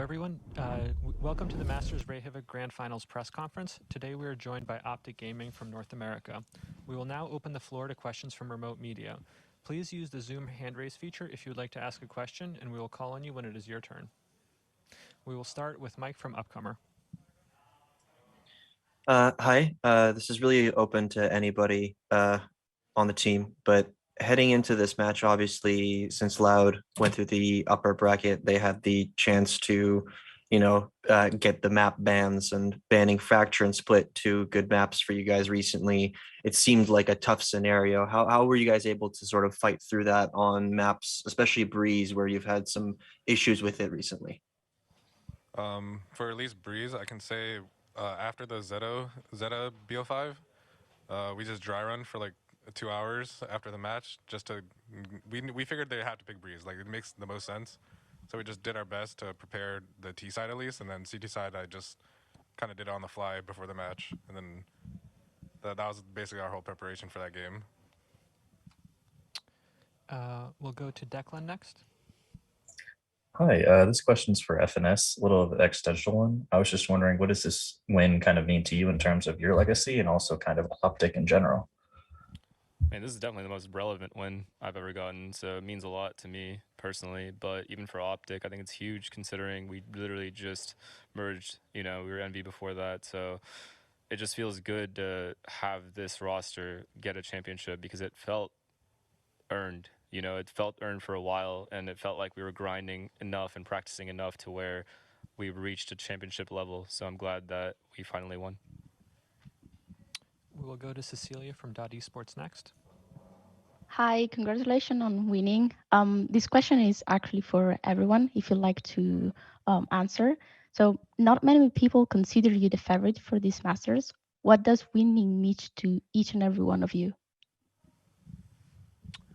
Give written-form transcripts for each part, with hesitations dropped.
everyone. Welcome to the Masters Reykjavik Grand Finals press conference. Today we are joined by Optic Gaming from North America. We will now open the floor to questions from remote media. Please use the Zoom hand raise feature if you would like to ask a question, and we will call on you when it is your turn. We will start with Mike from Upcomer. Hi, this is really open to anybody on the team, but heading into this match, obviously, since Loud went through the upper bracket, they had the chance to, get the map bans, and banning Fracture and Split, two good maps for you guys recently. It seemed like a tough scenario. How were you guys able to sort of fight through that on maps, especially Breeze, where you've had some issues with it recently? For at least Breeze, I can say after the Zeta BO5, we just dry run for like 2 hours after the match just to we figured they had to pick Breeze. Like it makes the most sense. So we just did our best to prepare the T side at least, and then CT side I just kind of did it on the fly before the match, and then that was basically our whole preparation for that game. We'll go to Declan next. Hi, this question's for FNS, a little of an existential one. I was just wondering, what does this win kind of mean to you in terms of your legacy and also kind of Optic in general? Man, this is definitely the most relevant win I've ever gotten, so it means a lot to me personally. But even for Optic, I think it's huge considering we literally just merged. We were NV before that, so it just feels good to have this roster get a championship because it felt earned. It felt earned for a while, and it felt like we were grinding enough and practicing enough to where we reached a championship level. So I'm glad that we finally won. We will go to Cecilia from Esports next. Hi, congratulations on winning. This question is actually for everyone, if you'd like to answer. So not many people consider you the favorite for this Masters. What does winning mean to each and every one of you?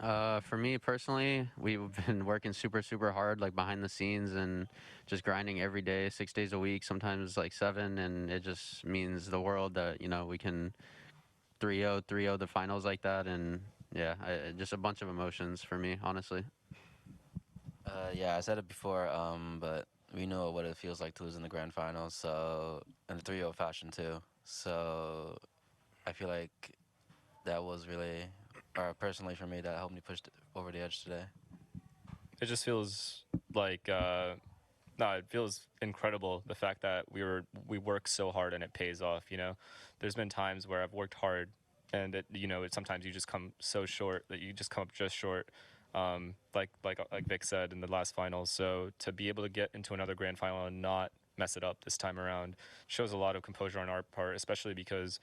For me personally, we've been working super hard, like behind the scenes, and just grinding every day, 6 days a week, sometimes like 7, and it just means the world that we can 3-0 the finals like that, and yeah, just a bunch of emotions for me, honestly. Yeah, I said it before, but we know what it feels like to lose in the grand finals, so in the 3-0 fashion too. So I feel like that was really, or personally for me, that helped me push over the edge today. It just feels like no, it feels incredible, the fact that we work so hard and it pays off. There's been times where I've worked hard and sometimes you just come so short that you just come up just short, like Vic said in the last finals. So to be able to get into another grand final and not mess it up this time around shows a lot of composure on our part, especially because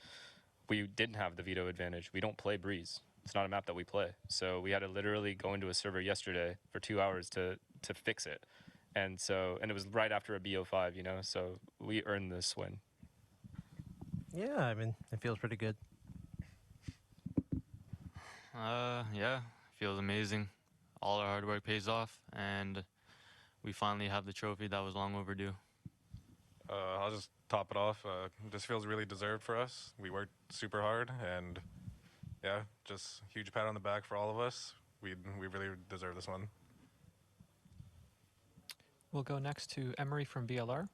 we didn't have the veto advantage. We don't play Breeze. It's not a map that we play. So we had to literally go into a server yesterday for 2 hours to fix it. And it was right after a BO5, so we earned this win. Yeah, I mean, it feels pretty good. Yeah, feels amazing. All our hard work pays off, and we finally have the trophy that was long overdue. I'll just top it off. This feels really deserved for us. We worked super hard, and yeah, just huge pat on the back for all of us. We really deserve this one. We'll go next to Emery from VLR.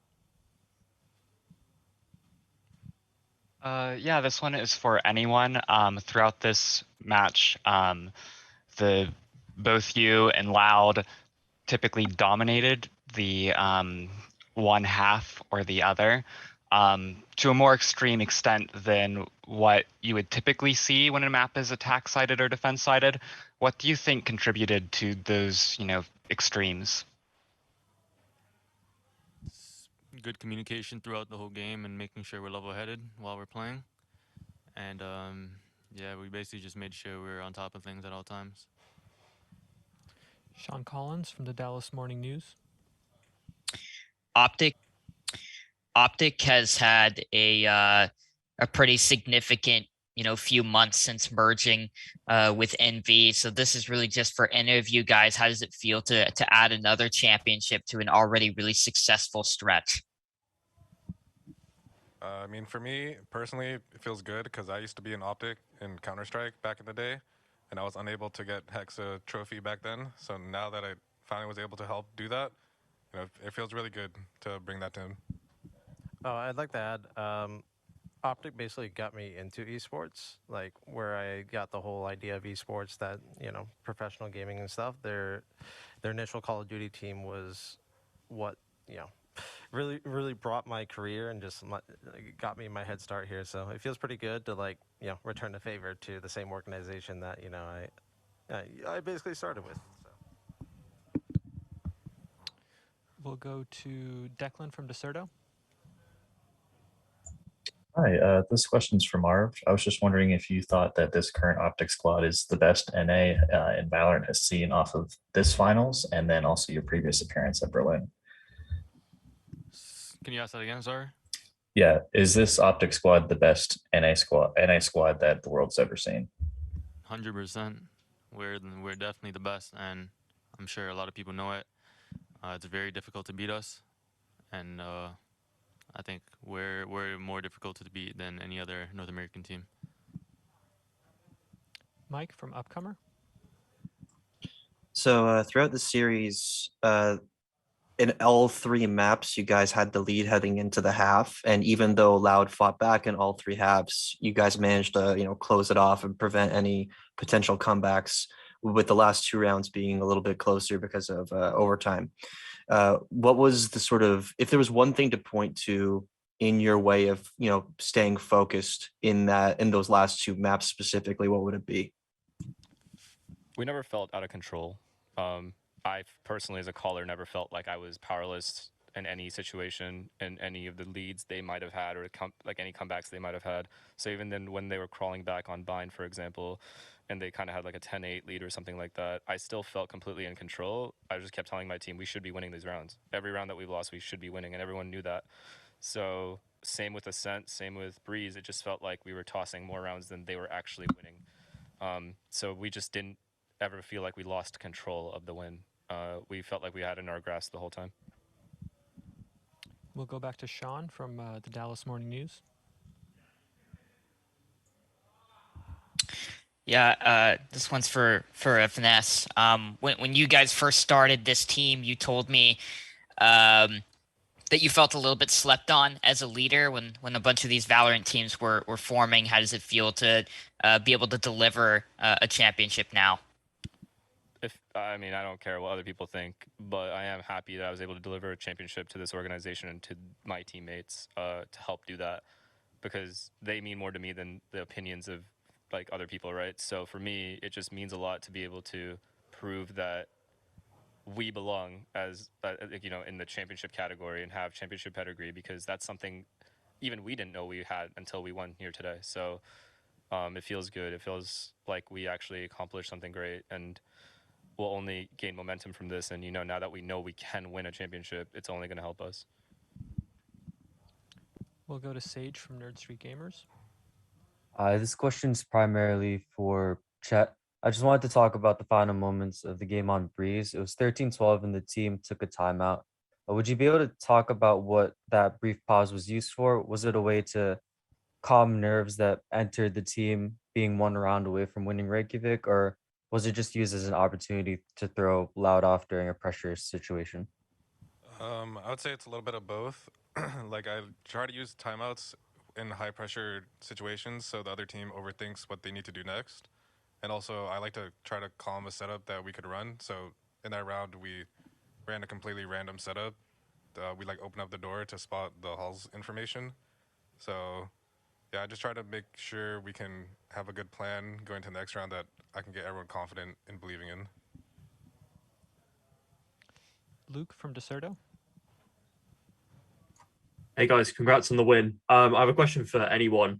Yeah, this one is for anyone. Throughout this match, both you and Loud typically dominated the one half or the other to a more extreme extent than what you would typically see when a map is attack-sided or defense-sided. What do you think contributed to those, extremes? Good communication throughout the whole game and making sure we're level-headed while we're playing. And yeah, we basically just made sure we were on top of things at all times. Sean Collins from the Dallas Morning News. Optic has had a pretty significant few months since merging with NV. So this is really just for any of you guys. How does it feel to add another championship to an already really successful stretch? I mean, for me personally, it feels good because I used to be an Optic in Counter-Strike back in the day, and I was unable to get Hexa trophy back then. So now that I finally was able to help do that, it feels really good to bring that to him. Oh, I'd like to add, Optic basically got me into esports, like where I got the whole idea of esports, that professional gaming and stuff. Their initial Call of Duty team was what really brought my career and just got me my head start here. So it feels pretty good to return the favor to the same organization that I basically started with. So. We'll go to Declan from Deserto. Hi, this question's from Marv. I was just wondering if you thought that this current Optic squad is the best NA in Valorant has seen off of this finals, and then also your previous appearance at Berlin. Can you ask that again, sorry? Yeah, is this Optic squad the best NA squad that the world's ever seen? 100%. We're definitely the best, and I'm sure a lot of people know it. It's very difficult to beat us, and I think we're more difficult to beat than any other North American team. Mike from Upcomer. So throughout the series, in all three maps, you guys had the lead heading into the half, and even though Loud fought back in all three halves, you guys managed to close it off and prevent any potential comebacks. With the last two rounds being a little bit closer because of overtime. What was the sort of, if there was one thing to point to in your way of staying focused in those last two maps specifically, what would it be? We never felt out of control. I personally, as a caller, never felt like I was powerless in any situation, in any of the leads they might have had, or like any comebacks they might have had. So even then, when they were crawling back on Bind, for example, and they kind of had like a 10-8 lead or something like that, I still felt completely in control. I just kept telling my team, we should be winning these rounds. Every round that we've lost, we should be winning, and everyone knew that. So same with Ascent, same with Breeze. It just felt like we were tossing more rounds than they were actually winning. So we just didn't ever feel like we lost control of the win. We felt like we had it in our grasp the whole time. We'll go back to Sean from the Dallas Morning News. Yeah, this one's for FNS. When you guys first started this team, you told me that you felt a little bit slept on as a leader when a bunch of these Valorant teams were forming. How does it feel to be able to deliver a championship now? I don't care what other people think, but I am happy that I was able to deliver a championship to this organization and to my teammates to help do that, because they mean more to me than the opinions of like other people, right? So for me, it just means a lot to be able to prove that we belong as in the championship category and have championship pedigree, because that's something even we didn't know we had until we won here today. So it feels good. It feels like we actually accomplished something great, and we'll only gain momentum from this. And now that we know we can win a championship, it's only going to help us. We'll go to Sage from Nerd Street Gamers. This question's primarily for Chet. I just wanted to talk about the final moments of the game on Breeze. It was 13-12 and the team took a timeout. Would you be able to talk about what that brief pause was used for? Was it a way to calm nerves that entered the team being one round away from winning Reykjavik, or was it just used as an opportunity to throw Loud off during a pressure situation? I would say it's a little bit of both. Like, I try to use timeouts in high pressure situations so the other team overthinks what they need to do next. And also, I like to try to calm a setup that we could run. So in that round, we ran a completely random setup. We open up the door to spot the hall's information. So yeah, I just try to make sure we can have a good plan going to the next round that I can get everyone confident in believing in. Luke from Deserto. Hey guys, congrats on the win. I have a question for anyone.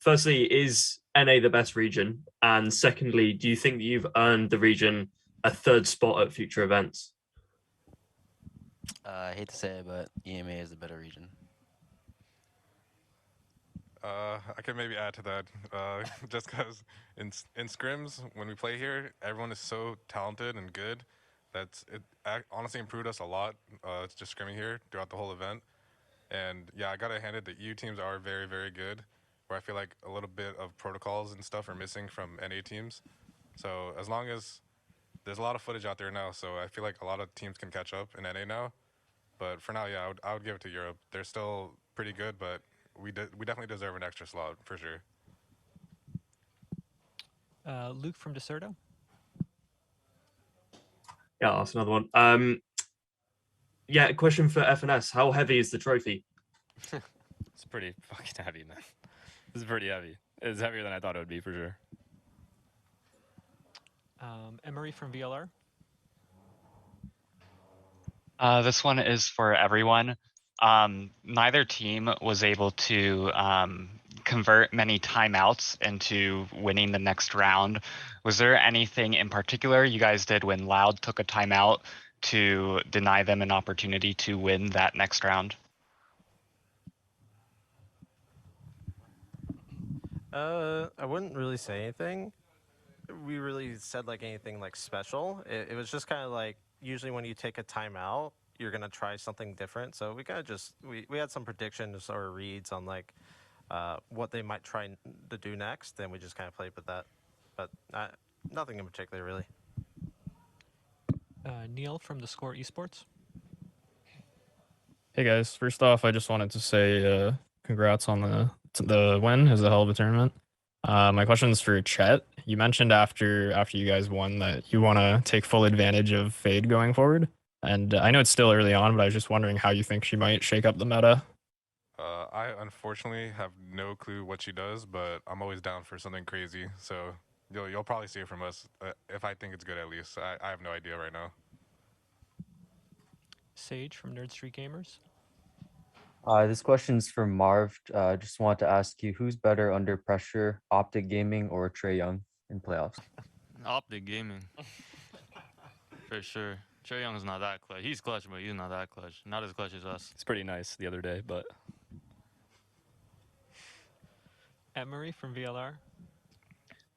Firstly, is NA the best region? And secondly, do you think that you've earned the region a third spot at future events? I hate to say it, but EMA is the better region. I can maybe add to that, just because in scrims, when we play here, everyone is so talented and good that it honestly improved us a lot. It's just scrimming here throughout the whole event. And yeah, I gotta hand it, the EU teams are very, very good, where I feel like a little bit of protocols and stuff are missing from NA teams. So as long as there's a lot of footage out there now, so I feel like a lot of teams can catch up in NA now. But for now, yeah, I would give it to Europe. They're still pretty good, but we definitely deserve an extra slot for sure. Luke from Deserto. Yeah, that's another one. Yeah, question for FNS. How heavy is the trophy? It's pretty fucking heavy, man. This is pretty heavy. It's heavier than I thought it would be for sure. Emery from VLR. This one is for everyone. Neither team was able to convert many timeouts into winning the next round. Was there anything in particular you guys did when Loud took a timeout to deny them an opportunity to win that next round? I wouldn't really say anything. We really said like anything like special. It was just kind of like usually when you take a timeout, you're gonna try something different. So we kind of just we had some predictions or reads on like what they might try to do next, and we just kind of played with that. But nothing in particular really. Neil from the Score Esports. Hey guys, first off, I just wanted to say congrats on the win. It was a hell of a tournament. My question is for Chet. You mentioned after you guys won that you want to take full advantage of Fade going forward, and I know it's still early on, but I was just wondering how you think she might shake up the meta. I unfortunately have no clue what she does, but I'm always down for something crazy. So you'll probably see it from us if I think it's good at least. I have no idea right now. Sage from Nerd Street Gamers. This question's for Marv. Just want to ask you, who's better under pressure, Optic Gaming or Trey Young in playoffs? Optic Gaming. For sure. Trey Young's not that clutch. He's clutch, but he's not that clutch. Not as clutch as us. It's pretty nice the other day, but Emery from VLR.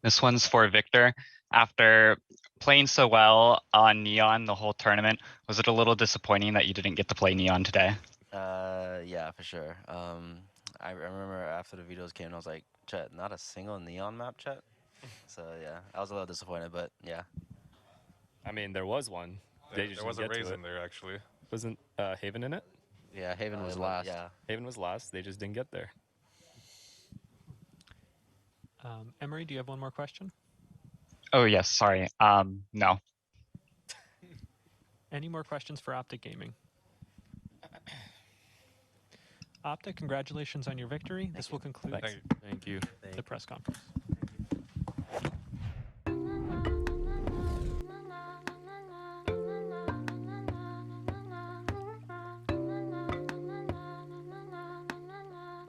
This one's for Victor. After playing so well on Neon the whole tournament, was it a little disappointing that you didn't get to play Neon today? Yeah, for sure. I remember after the videos came, I was like, Chet, not a single neon map, Chet. So yeah, I was a little disappointed, but yeah. I mean, there was one. They just There was a didn't get to raisin it. there actually. Wasn't Haven in it? Yeah, Haven was last. Yeah. Haven was last. They just didn't get there. Emery, do you have one more question? Oh yes, sorry. No. Any more questions for Optic Gaming? Optic, congratulations on your victory. This will conclude Thank you. the press conference.